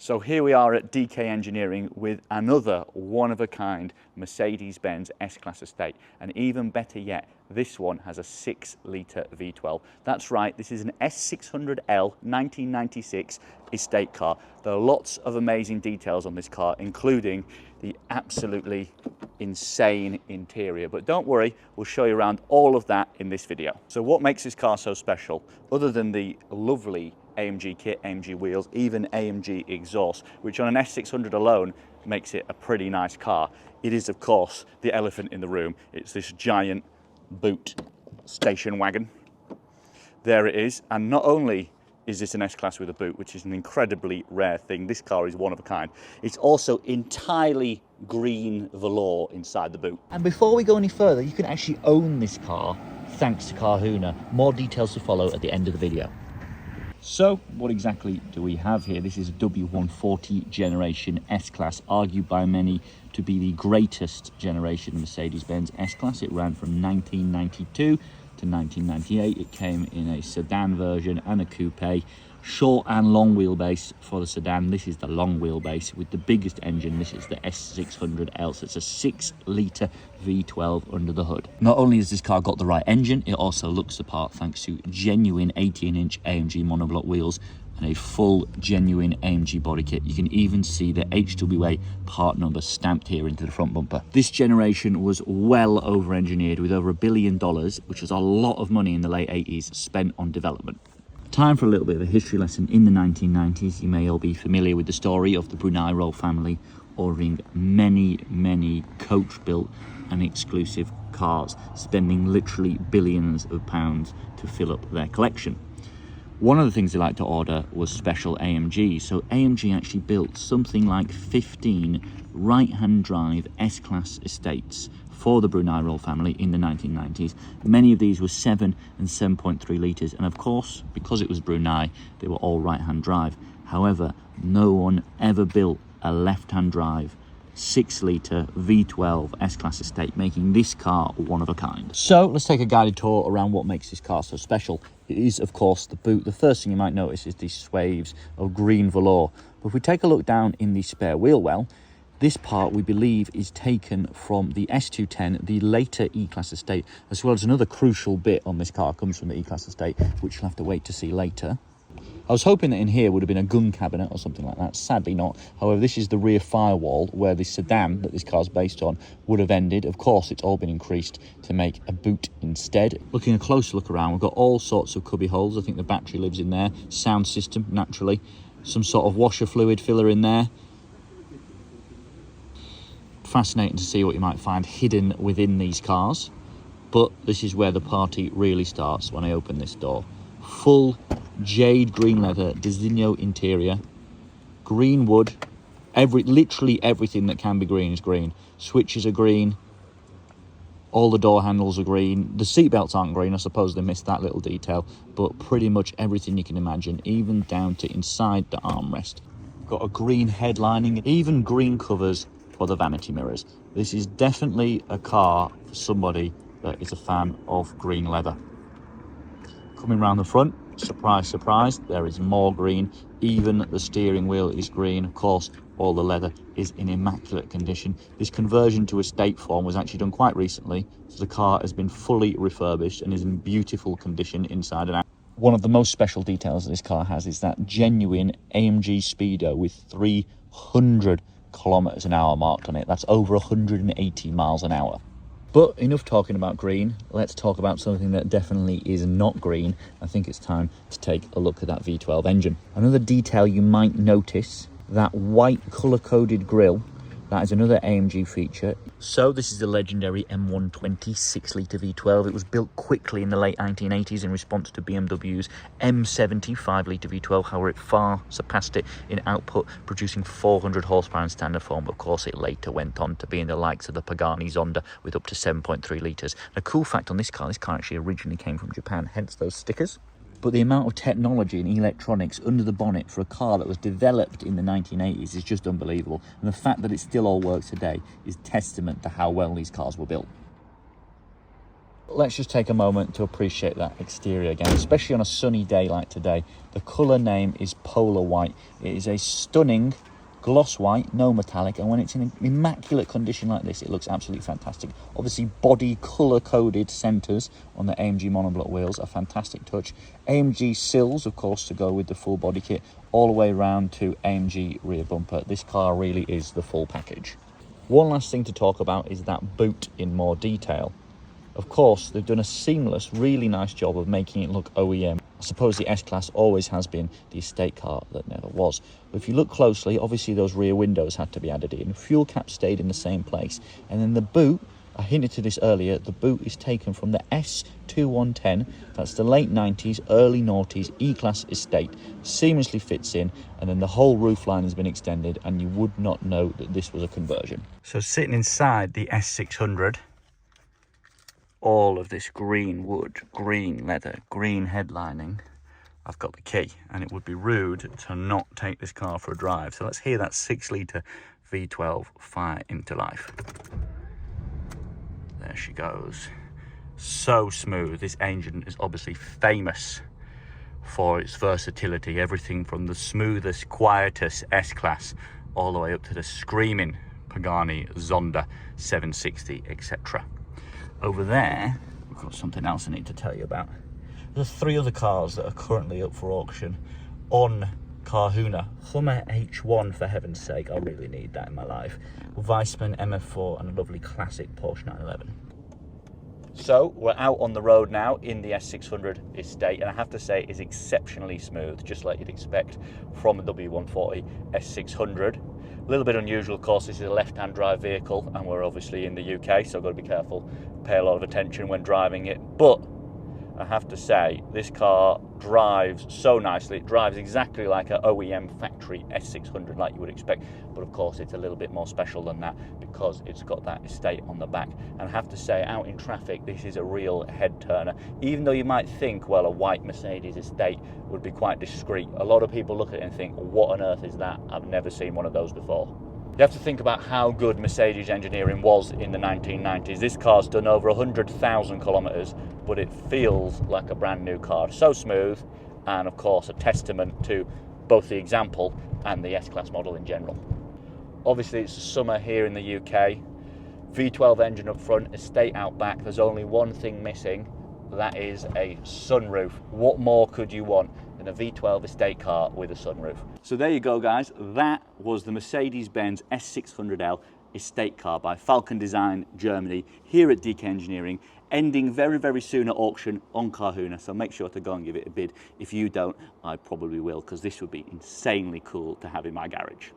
So here we are at DK Engineering with another one-of-a-kind Mercedes-Benz S-Class Estate, and even better yet, this one has a 6-litre V12. That's right, this is an S600L 1996 estate car. There are lots of amazing details on this car, including the absolutely insane interior. But don't worry, we'll show you around all of that in this video. So what makes this car so special, other than the lovely AMG kit, AMG wheels, even AMG exhaust, which on an S600 alone makes it a pretty nice car? It is, of course, the elephant in the room. It's this giant boot station wagon. There it is. And not only is this an S-Class with a boot, which is an incredibly rare thing, this car is one of a kind, it's also entirely green velour inside the boot. And before we go any further, you can actually own this car thanks to Carhuna. More details to follow at the end of the video. So what exactly do we have here? This is a W140 generation S-Class, argued by many to be the greatest generation Mercedes-Benz S-Class. It ran from 1992 to 1998. It came in a sedan version and a coupe, short and long wheelbase for the sedan. This is the long wheelbase with the biggest engine. This is the S600L, so it's a 6-litre V12 under the hood. Not only has this car got the right engine, it also looks the part thanks to genuine 18-inch AMG monoblock wheels and a full genuine AMG body kit. You can even see the HWA part number stamped here into the front bumper. This generation was well over engineered, with over $1 billion, which was a lot of money in the late 80s, spent on development. Time for a little bit of a history lesson. In the 1990s, you may all be familiar with the story of the Brunei royal family ordering many coach-built and exclusive cars, spending literally billions of pounds to fill up their collection. One of the things they liked to order was special AMG, so AMG actually built something like 15 right-hand drive S-Class estates for the Brunei royal family in the 1990s. Many of these were 7 and 7.3 litres, and of course, because it was Brunei, they were all right-hand drive. However, no one ever built a left-hand drive 6-litre V12 S-Class estate, making this car one of a kind. So let's take a guided tour around what makes this car so special. It is, of course, the boot. The first thing you might notice is these swathes of green velour. But if we take a look down in the spare wheel well, this part, we believe, is taken from the S210, the later E-Class estate, as well as another crucial bit on this car comes from the E-Class estate, which you'll have to wait to see later. I was hoping that in here would have been a gun cabinet or something like that. Sadly not. However, this is the rear firewall where the sedan that this car's based on would have ended. Of course, it's all been increased to make a boot instead. Looking a closer look around, we've got all sorts of cubby holes. I think the battery lives in there. Sound system, naturally. Some sort of washer fluid filler in there. Fascinating to see what you might find hidden within these cars. But this is where the party really starts when I open this door. Full jade green leather Designo interior, green wood, literally everything that can be green is green. Switches are green, all the door handles are green. The seat belts aren't green, I suppose they missed that little detail, but pretty much everything you can imagine, even down to inside the armrest. Got a green headlining, even green covers for the vanity mirrors. This is definitely a car for somebody that is a fan of green leather. Coming round the front, surprise, surprise, there is more green. Even the steering wheel is green. Of course, all the leather is in immaculate condition. This conversion to estate form was actually done quite recently, so the car has been fully refurbished and is in beautiful condition inside and out. One of the most special details that this car has is that genuine AMG Speedo with 300 kilometers an hour marked on it. That's over 180 miles an hour. But enough talking about green, let's talk about something that definitely is not green. I think it's time to take a look at that V12 engine. Another detail you might notice, that white colour-coded grille, that is another AMG feature. So this is the legendary M120 6-litre V12. It was built quickly in the late 1980s in response to BMW's M70 5-litre V12. However, it far surpassed it in output, producing 400 horsepower in standard form. Of course, it later went on to be in the likes of the Pagani Zonda with up to 7.3 litres. A cool fact on this car actually originally came from Japan, hence those stickers. But the amount of technology and electronics under the bonnet for a car that was developed in the 1980s is just unbelievable. And the fact that it still all works today is testament to how well these cars were built. let's just take a moment to appreciate that exterior again, especially on a sunny day like today. The colour name is Polar White. It is a stunning gloss white, no metallic, and when it's in immaculate condition like this, it looks absolutely fantastic. Obviously, body colour-coded centres on the AMG monoblock wheels, a fantastic touch. AMG sills, of course, to go with the full body kit, all the way around to AMG rear bumper. This car really is the full package. One last thing to talk about is that boot in more detail. Of course, they've done a seamless, really nice job of making it look OEM. I suppose the S-Class always has been the estate car that never was. But if you look closely, obviously those rear windows had to be added in. Fuel cap stayed in the same place. And then the boot, I hinted to this earlier, the boot is taken from the S2110. That's the late 90s, early noughties E-Class estate. Seamlessly fits in, and then the whole roofline has been extended, and you would not know that this was a conversion. So sitting inside the S600, all of this green wood, green leather, green headlining. I've got the key, and it would be rude to not take this car for a drive. So let's hear that 6-litre V12 fire into life. There she goes. So smooth. This engine is obviously famous for its versatility. Everything from the smoothest, quietest S-Class all the way up to the screaming Pagani Zonda 760, etc. Over there, we've got something else I need to tell you about. There's 3 other cars that are currently up for auction on Carhuna. Hummer H1, for heaven's sake, I really need that in my life. Weissman MF4 and a lovely classic Porsche 911. So we're out on the road now in the S600 estate, and I have to say it's exceptionally smooth, just like you'd expect from a W140 S600. A little bit unusual, of course. This is a left-hand drive vehicle, and we're obviously in the UK, so I've got to be careful, pay a lot of attention when driving it. But I have to say, this car drives so nicely. It drives exactly like an OEM factory S600, like you would expect. But of course, it's a little bit more special than that because it's got that estate on the back. And I have to say, out in traffic, this is a real head turner. Even though you might think, well, a white Mercedes estate would be quite discreet, a lot of people look at it and think, what on earth is that? I've never seen one of those before. You have to think about how good Mercedes engineering was in the 1990s. This car's done over 100,000 kilometers, but it feels like a brand new car. So smooth, and of course a testament to both the example and the S-Class model in general. Obviously it's summer here in the UK. V12 engine up front, estate out back. There's only one thing missing, that is a sunroof. What more could you want than a V12 estate car with a sunroof? So there you go, guys. That was the Mercedes-Benz S600L estate car by Falcon Design Germany here at DK Engineering, ending very, very soon at auction on Carhuna. So make sure to go and give it a bid. If you don't, I probably will, because this would be insanely cool to have in my garage.